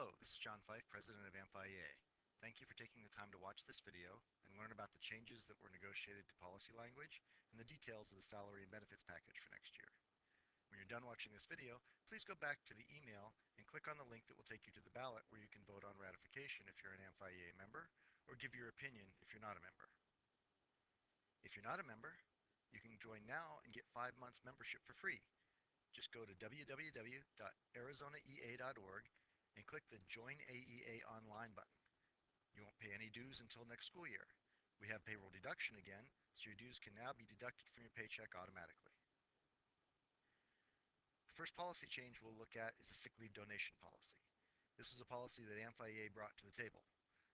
Hello, this is John Fife, President of AmphiEA. Thank you for taking the time to watch this video and learn about the changes that were negotiated to policy language and the details of the salary and benefits package for next year. When you're done watching this video, please go back to the email and click on the link that will take you to the ballot where you can vote on ratification if you're an AmphiEA member or give your opinion if you're not a member. If you're not a member, you can join now and get 5 months membership for free. Just go to www.arizonaea.org and click the Join AEA Online button. You won't pay any dues until next school year. We have payroll deduction again, so your dues can now be deducted from your paycheck automatically. The first policy change we'll look at is the sick leave donation policy. This was a policy that AmphiEA brought to the table.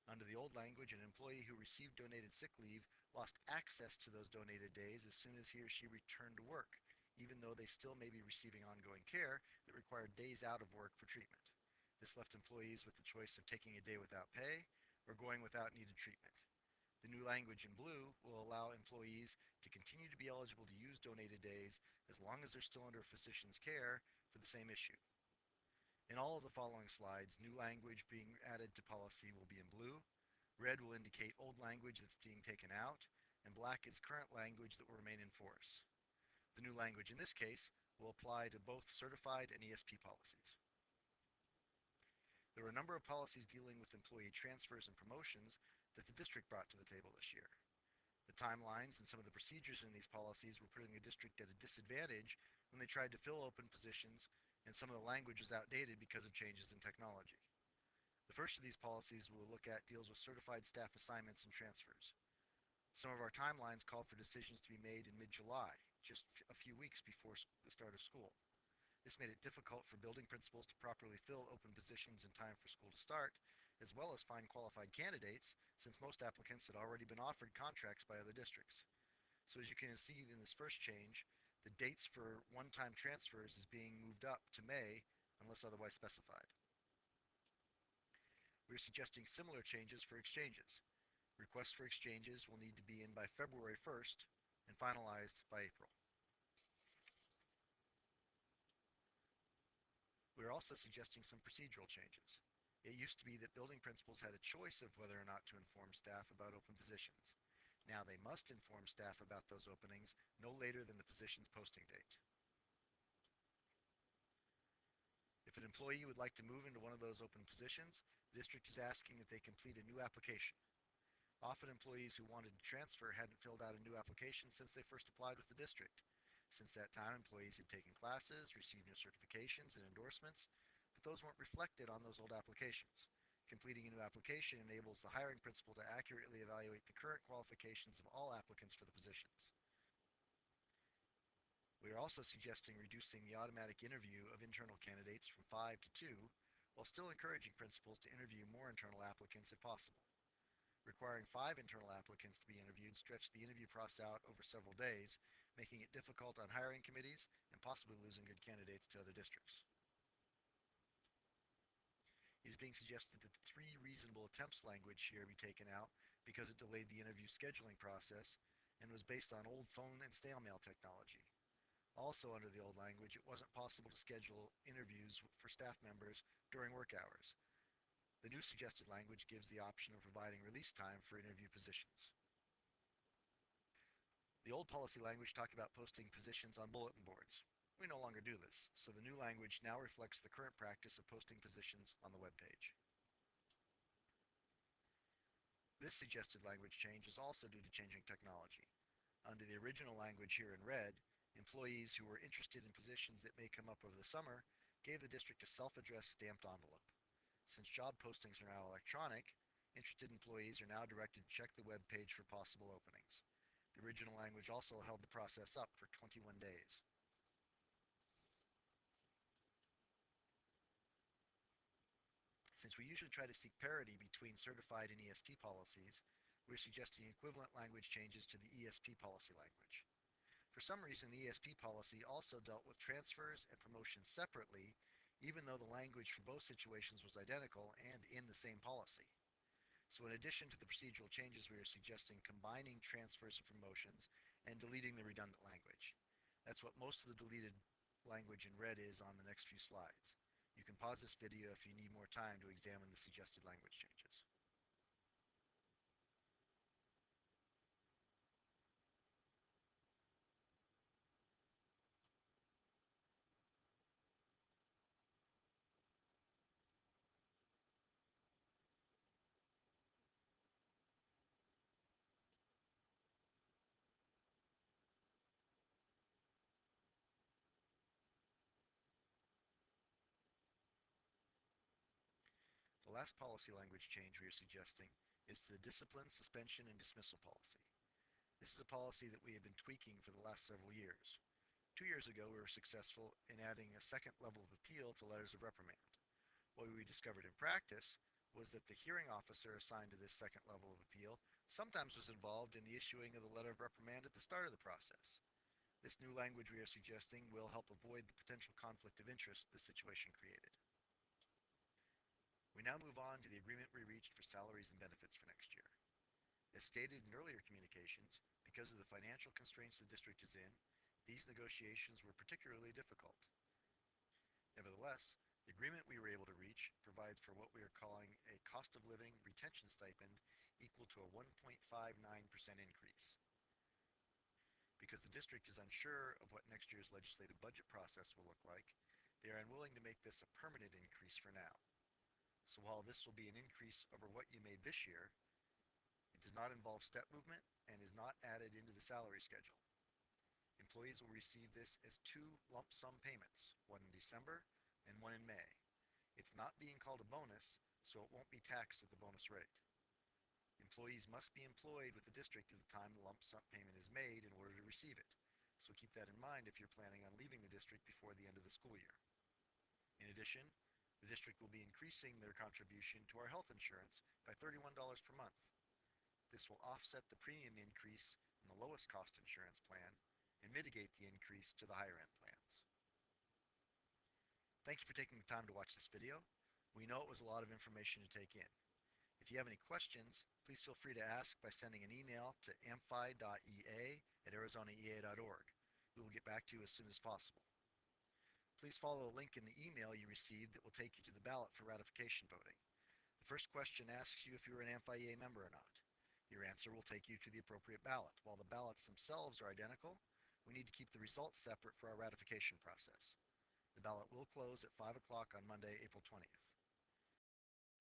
Under the old language, an employee who received donated sick leave lost access to those donated days as soon as he or she returned to work, even though they still may be receiving ongoing care that required days out of work for treatment. This left employees with the choice of taking a day without pay or going without needed treatment. The new language in blue will allow employees to continue to be eligible to use donated days as long as they're still under a physician's care for the same issue. In all of the following slides, new language being added to policy will be in blue, red will indicate old language that's being taken out, and black is current language that will remain in force. The new language in this case will apply to both certified and ESP policies. There were a number of policies dealing with employee transfers and promotions that the district brought to the table this year. The timelines and some of the procedures in these policies were putting the district at a disadvantage when they tried to fill open positions, and some of the language was outdated because of changes in technology. The first of these policies we'll look at deals with certified staff assignments and transfers. Some of our timelines called for decisions to be made in mid-July, just a few weeks before the start of school. This made it difficult for building principals to properly fill open positions in time for school to start, as well as find qualified candidates, since most applicants had already been offered contracts by other districts. So as you can see in this first change, the dates for one-time transfers is being moved up to May unless otherwise specified. We're suggesting similar changes for exchanges. Requests for exchanges will need to be in by February 1st and finalized by April. We are also suggesting some procedural changes. It used to be that building principals had a choice of whether or not to inform staff about open positions. Now they must inform staff about those openings no later than the position's posting date. If an employee would like to move into one of those open positions, the district is asking that they complete a new application. Often employees who wanted to transfer hadn't filled out a new application since they first applied with the district. Since that time, employees had taken classes, received new certifications and endorsements, but those weren't reflected on those old applications. Completing a new application enables the hiring principal to accurately evaluate the current qualifications of all applicants for the positions. We are also suggesting reducing the automatic interview of internal candidates from 5 to 2, while still encouraging principals to interview more internal applicants if possible. Requiring 5 internal applicants to be interviewed stretched the interview process out over several days, making it difficult on hiring committees and possibly losing good candidates to other districts. It is being suggested that the 3 reasonable attempts language here be taken out because it delayed the interview scheduling process and was based on old phone and snail mail technology. Also under the old language, it wasn't possible to schedule interviews for staff members during work hours. The new suggested language gives the option of providing release time for interview positions. The old policy language talked about posting positions on bulletin boards. We no longer do this, so the new language now reflects the current practice of posting positions on the web page. This suggested language change is also due to changing technology. Under the original language here in red, employees who were interested in positions that may come up over the summer gave the district a self-addressed stamped envelope. Since job postings are now electronic, interested employees are now directed to check the web page for possible openings. The original language also held the process up for 21 days. Since we usually try to seek parity between certified and ESP policies, we're suggesting equivalent language changes to the ESP policy language. For some reason, the ESP policy also dealt with transfers and promotions separately, even though the language for both situations was identical and in the same policy. So in addition to the procedural changes, we are suggesting combining transfers and promotions and deleting the redundant language. That's what most of the deleted language in red is on the next few slides. You can pause this video if you need more time to examine the suggested language changes. The last policy language change we are suggesting is to the discipline, suspension, and dismissal policy. This is a policy that we have been tweaking for the last several years. 2 years ago, we were successful in adding a second level of appeal to letters of reprimand. What we discovered in practice was that the hearing officer assigned to this second level of appeal sometimes was involved in the issuing of the letter of reprimand at the start of the process. This new language we are suggesting will help avoid the potential conflict of interest this situation created. We now move on to the agreement we reached for salaries and benefits for next year. As stated in earlier communications, because of the financial constraints the district is in, these negotiations were particularly difficult. Nevertheless, the agreement we were able to reach provides for what we are calling a cost of living retention stipend equal to a 1.59% increase. Because the district is unsure of what next year's legislative budget process will look like, they are unwilling to make this a permanent increase for now. So while this will be an increase over what you made this year, it does not involve step movement and is not added into the salary schedule. Employees will receive this as two lump sum payments, one in December and one in May. It's not being called a bonus, so it won't be taxed at the bonus rate. Employees must be employed with the district at the time the lump sum payment is made in order to receive it, so keep that in mind if you're planning on leaving the district before the end of the school year. In addition, the district will be increasing their contribution to our health insurance by $31 per month. This will offset the premium increase in the lowest cost insurance plan and mitigate the increase to the higher end plans. Thank you for taking the time to watch this video. We know it was a lot of information to take in. If you have any questions, please feel free to ask by sending an email to amphi.ea@arizonaea.org. We will get back to you as soon as possible. Please follow the link in the email you received that will take you to the ballot for ratification voting. The first question asks you if you are an AmphiEA member or not. Your answer will take you to the appropriate ballot. While the ballots themselves are identical, we need to keep the results separate for our ratification process. The ballot will close at 5 o'clock on Monday, April 20th.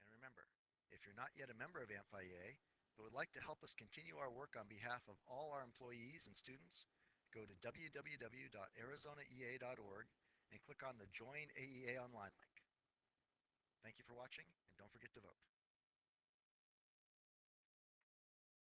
And remember, if you're not yet a member of AmphiEA, but would like to help us continue our work on behalf of all our employees and students, go to www.arizonaea.org and click on the Join AEA Online link. Thank you for watching, and don't forget to vote.